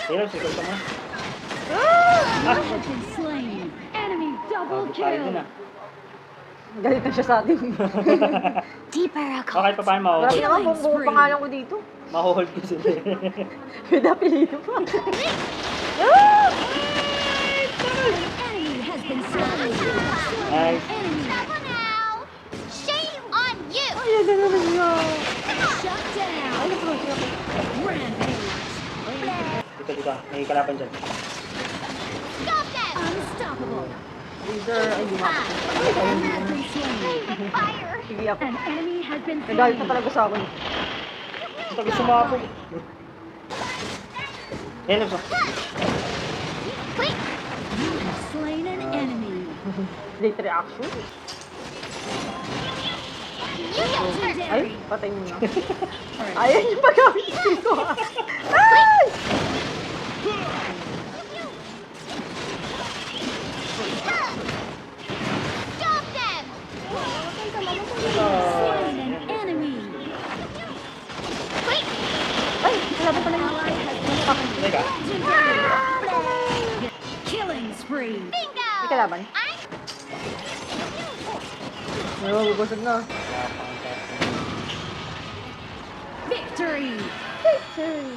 Hero, sikot ka mo. Enemy double Tayo din kill. ah. Galit na siya sa atin. Deeper Okay, pa paano Grabe mahuhold? naman, buong pangalan ko dito. Mahuhold ko sila. May apelido pa. Enemy has been slain. Nice. Trouble now. Shame on you. Ay, yan na naman niya. Shut down. Ay, naprosi ako. Rampage. Dito. May kalaban dyan. Stop them. Unstoppable. Leader, ay, di An enemy has been slain. Fire. Sige ako. An enemy has been Nagalit na slain. talaga sa akin. Ito, sumapog. Yan lang. Quick. You have slain an enemy. Late reaction. You get hurt. Ay, patay mo na. Ayan yung pag-awit ko. Ay! Stop them. Slain an enemy. Quick. Ay, kalaban pala yung Ally has been Teka. legendary. Killing spree. Bingo. May kalaban. I'm Ay, bubusog na. Victory. Victory.